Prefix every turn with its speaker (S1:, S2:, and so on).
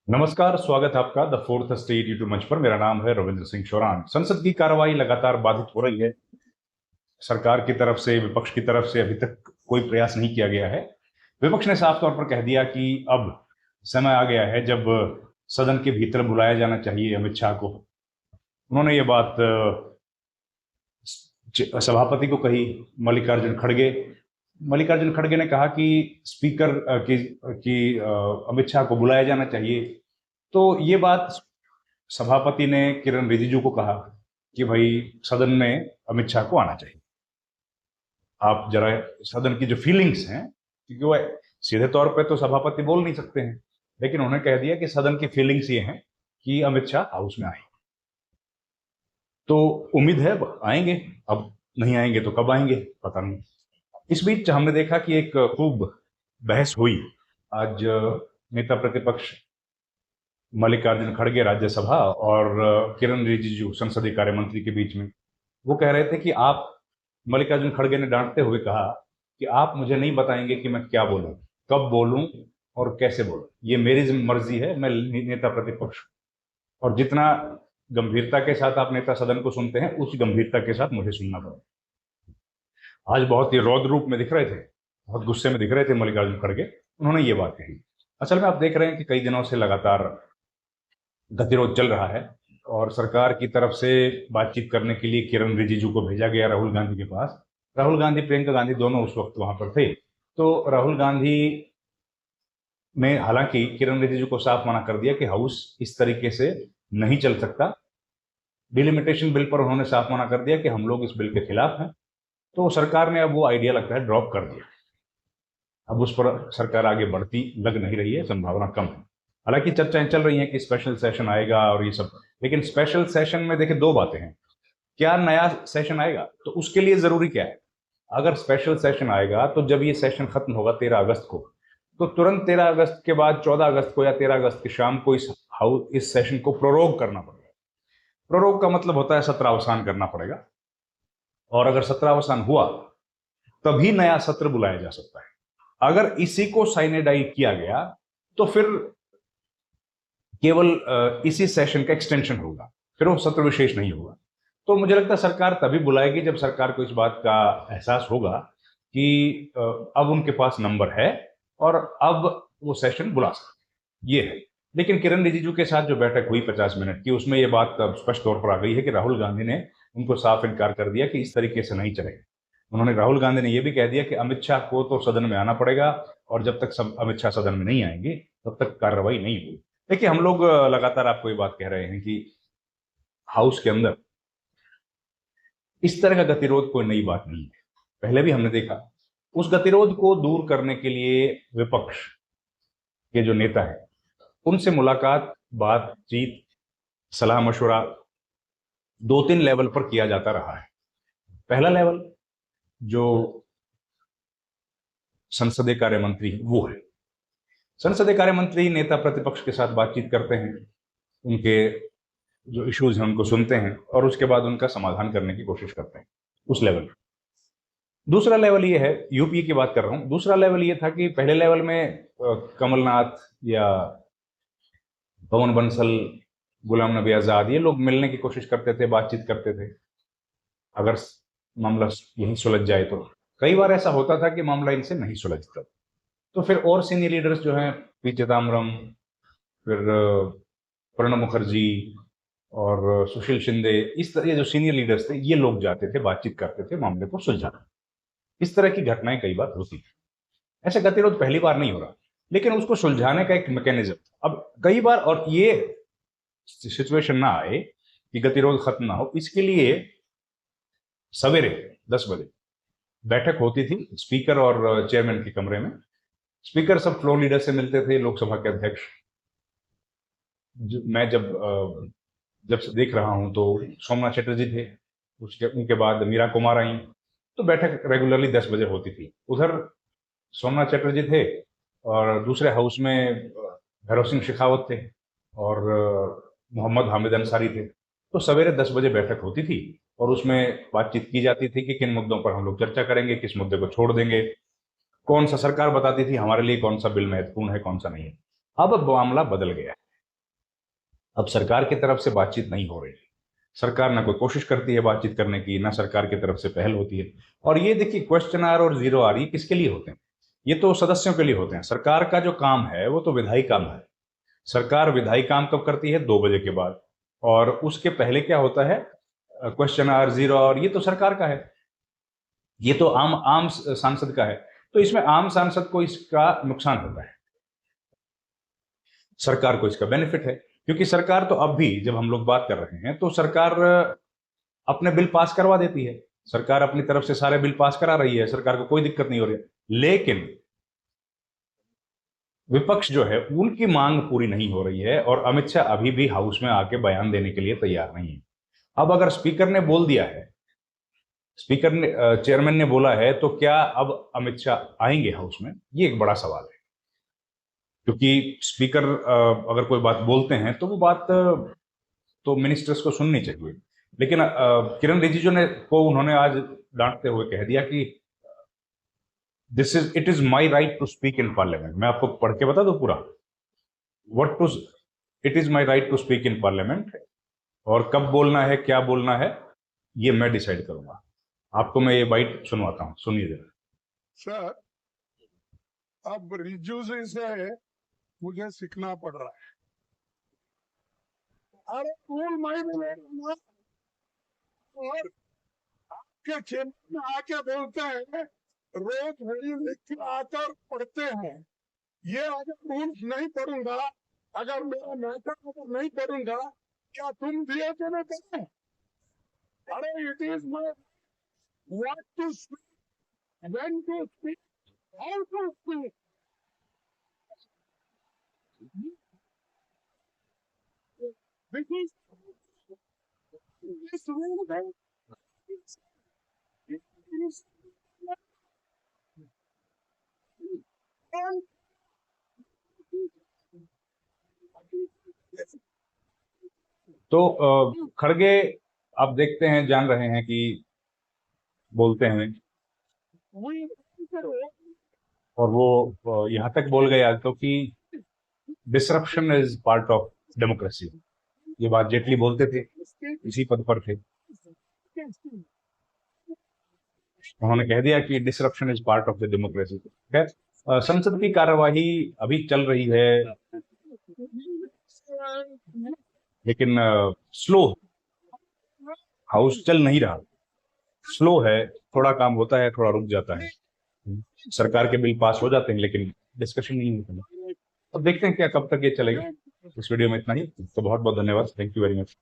S1: नमस्कार, स्वागत है आपका द फोर्थ स्टेट यूट्यूब मंच पर। मेरा नाम है रविंद्र सिंह शोरान। संसद की कार्रवाई लगातार बाधित हो रही है। सरकार की तरफ से, विपक्ष की तरफ से अभी तक कोई प्रयास नहीं किया गया है। विपक्ष ने साफ तौर पर कह दिया कि अब समय आ गया है जब सदन के भीतर बुलाया जाना चाहिए अमित शाह को। उन्होंने ये बात सभापति को कही, मल्लिकार्जुन खड़गे। मल्लिकार्जुन खड़गे ने कहा कि स्पीकर की अमित शाह को बुलाया जाना चाहिए। तो ये बात सभापति ने किरण रिजिजू को कहा कि भाई सदन में अमित शाह को आना चाहिए। आप जरा सदन की जो फीलिंग्स हैं, क्योंकि वो सीधे तौर पे तो सभापति बोल नहीं सकते हैं, लेकिन उन्होंने कह दिया कि सदन की फीलिंग्स ये हैं कि अमित शाह हाउस में आए। तो उम्मीद है आएंगे। अब नहीं आएंगे तो कब आएंगे पता नहीं। इस बीच हमने देखा कि एक खूब बहस हुई आज नेता प्रतिपक्ष मल्लिकार्जुन खड़गे राज्यसभा और किरण रिजिजू संसदीय कार्य मंत्री के बीच में। वो कह रहे थे कि आप, मल्लिकार्जुन खड़गे ने डांटते हुए कहा कि आप मुझे नहीं बताएंगे कि मैं क्या बोलूं, कब बोलूं और कैसे बोलूं। ये मेरी मर्जी है, मैं नेता प्रतिपक्ष हूं। और जितना गंभीरता के साथ आप नेता सदन को सुनते हैं, उस गंभीरता के साथ मुझे सुनना पड़ा। आज बहुत ही रौद्र रूप में दिख रहे थे, बहुत गुस्से में दिख रहे थे मल्लिकार्जुन खड़गे। उन्होंने ये बात कही। असल में आप देख रहे हैं कि कई दिनों से लगातार गतिरोध चल रहा है और सरकार की तरफ से बातचीत करने के लिए किरण रिजिजू को भेजा गया राहुल गांधी के पास। राहुल गांधी, प्रियंका गांधी दोनों उस वक्त वहां पर थे। तो राहुल गांधी ने हालांकि किरण रिजिजू को साफ मना कर दिया कि हाउस इस तरीके से नहीं चल सकता। डिलिमिटेशन बिल पर उन्होंने साफ मना कर दिया कि हम लोग इस बिल के खिलाफ हैं। तो सरकार ने अब वो आइडिया लगता है ड्रॉप कर दिया। अब उस पर सरकार आगे बढ़ती लग नहीं रही है, संभावना कम है। हालांकि चर्चाएं चल रही हैं कि स्पेशल सेशन आएगा और ये सब, लेकिन स्पेशल सेशन में देखिए दो बातें हैं। क्या नया सेशन आएगा? तो उसके लिए जरूरी क्या है? अगर स्पेशल सेशन आएगा तो जब ये सेशन खत्म होगा 13 अगस्त को, तो तुरंत 13 अगस्त के बाद 14 अगस्त को या 13 अगस्त की शाम को इस सेशन को प्रोरोग करना पड़ेगा। प्रोरोग का मतलब होता है सत्रावसान करना पड़ेगा। और अगर सत्रावसान हुआ तभी नया सत्र बुलाया जा सकता है। अगर इसी को साइनेडाइड किया गया तो फिर केवल इसी सेशन का एक्सटेंशन होगा, फिर वो सत्र विशेष नहीं होगा। तो मुझे लगता है सरकार तभी बुलाएगी जब सरकार को इस बात का एहसास होगा कि अब उनके पास नंबर है और अब वो सेशन बुला सकते, ये है। लेकिन किरण रिजिजू के साथ जो बैठक हुई 50 मिनट की, उसमें ये बात अब स्पष्ट तौर पर आ गई है कि राहुल गांधी ने उनको साफ इनकार कर दिया कि इस तरीके से नहीं चलेगा। राहुल गांधी ने यह भी कह दिया कि अमित शाह को तो सदन में आना पड़ेगा और जब तक सब अमित शाह सदन में नहीं आएंगे तब तक कार्रवाई नहीं होगी। देखिए, हम लोग लगातार आपको ये बात कह रहे हैं कि हाउस के अंदर इस तरह का गतिरोध कोई नई बात नहीं है, पहले भी हमने देखा। उस गतिरोध को दूर करने के लिए विपक्ष के जो नेता हैं उनसे मुलाकात, बातचीत, सलाह मशवरा 2-3 लेवल पर किया जाता रहा है। पहला लेवल जो संसदीय कार्य मंत्री वो है। संसदीय कार्य मंत्री नेता प्रतिपक्ष के साथ बातचीत करते हैं, उनके जो इश्यूज हैं उनको सुनते हैं और उसके बाद उनका समाधान करने की कोशिश करते हैं, उस लेवल। दूसरा लेवल ये है, यूपी की बात कर रहा हूं। दूसरा लेवल ये था कि पहले लेवल में कमलनाथ या पवन बंसल, गुलाम नबी आजाद, ये लोग मिलने की कोशिश करते थे, बातचीत करते थे। अगर मामला यहीं सुलझ जाए तो कई बार ऐसा होता था कि मामला इनसे नहीं सुलझता, तो फिर और सीनियर लीडर्स जो हैं, पी चिदम्बरम, फिर प्रणब मुखर्जी और सुशील शिंदे, इस तरह जो सीनियर लीडर्स थे, ये लोग जाते थे, बातचीत करते थे, मामले को सुलझाने। इस तरह की घटनाएं कई बार होती थी। ऐसा गतिरोध पहली बार नहीं हो रहा, लेकिन उसको सुलझाने का एक मैकेनिज्म अब कई बार, और ये सिचुएशन ना आए कि गतिरोध खत्म ना हो, इसके लिए सवेरे 10 बजे बैठक होती थी स्पीकर और चेयरमैन के कमरे में। स्पीकर सब फ्लोर लीडर से मिलते थे, लोकसभा के अध्यक्ष। मैं जब से देख रहा हूं तो सोमनाथ चटर्जी थे, उसके उनके बाद मीरा कुमार आई। तो बैठक रेगुलरली 10 बजे होती थी। उधर सोमनाथ चटर्जी थे और दूसरे हाउस में भैरव सिंह शेखावत थे और मोहम्मद हामिद अंसारी थे। तो सवेरे 10 बजे बैठक होती थी और उसमें बातचीत की जाती थी कि किन मुद्दों पर हम लोग चर्चा करेंगे, किस मुद्दे को छोड़ देंगे। कौन सा, सरकार बताती थी हमारे लिए कौन सा बिल महत्वपूर्ण है, कौन सा नहीं है। अब मामला बदल गया है। अब सरकार की तरफ से बातचीत नहीं हो रही है। सरकार ना कोई कोशिश करती है बातचीत करने की, ना सरकार की तरफ से पहल होती है। और ये देखिए, क्वेश्चन आवर और जीरो आवर ये किसके लिए होते हैं? ये तो सदस्यों के लिए होते हैं। सरकार का जो काम है वो तो विधायी काम है। सरकार विधायी काम कब करती है? 2 बजे के बाद। और उसके पहले क्या होता है? क्वेश्चन आवर, जीरो आवर, ये तो सरकार का है। ये तो आम आम सांसद का है। तो इसमें आम सांसद को इसका नुकसान होता है, सरकार को इसका बेनिफिट है। क्योंकि सरकार तो अब भी, जब हम लोग बात कर रहे हैं, तो सरकार अपने बिल पास करवा देती है। सरकार अपनी तरफ से सारे बिल पास करा रही है, सरकार को कोई दिक्कत नहीं हो रही है। लेकिन विपक्ष जो है, उनकी मांग पूरी नहीं हो रही है, और अमित शाह अभी भी हाउस में आके बयान देने के लिए तैयार नहीं है। अब अगर स्पीकर ने बोल दिया है, स्पीकर ने, चेयरमैन ने बोला है, तो क्या अब अमित शाह आएंगे हाउस में? ये एक बड़ा सवाल है। क्योंकि स्पीकर अगर कोई बात बोलते हैं तो वो बात तो मिनिस्टर्स को सुननी चाहिए। लेकिन किरण रिजिजू ने को उन्होंने आज डांटते हुए कह दिया कि it is my right to speak in parliament. मैं आपको पढ़ के बता दूं पूरा। What to it is my right to speak in parliament, और कब बोलना है, क्या बोलना है, ये मैं डिसाइड करूंगा। आपको मैं ये बाइट सुनवाता हूं, सुनिए जरा।
S2: सर, अब रिज्जू से मुझे सीखना पड़ रहा है। अरे रूल माई मिलेगा और आपके चेंबर में आके बोलते हैं, रोज मेरी लिख आकर पढ़ते हैं। ये अगर रूल नहीं पढ़ूंगा, अगर मेरा मैटर अगर नहीं पढ़ूंगा, क्या तुम दिए तो नहीं पढ़े? अरे it is my what to speak, when to speak, how to speak. Because this rule is
S1: तो खड़गे, आप देखते हैं, जान रहे हैं कि बोलते हैं, और वो यहां तक बोल गए आज तो कि disruption is part of democracy. ये बात जेटली बोलते थे, इसी पद पर थे। उन्होंने कह दिया कि disruption is part of the democracy. खैर, संसद की कार्यवाही अभी चल रही है, लेकिन स्लो, हाउस चल नहीं रहा, स्लो है। थोड़ा काम होता है, थोड़ा रुक जाता है। सरकार के बिल पास हो जाते हैं, लेकिन डिस्कशन नहीं होता है। अब देखते हैं क्या कब तक ये चलेगा। इस वीडियो में इतना ही। तो बहुत बहुत धन्यवाद। Thank you very much.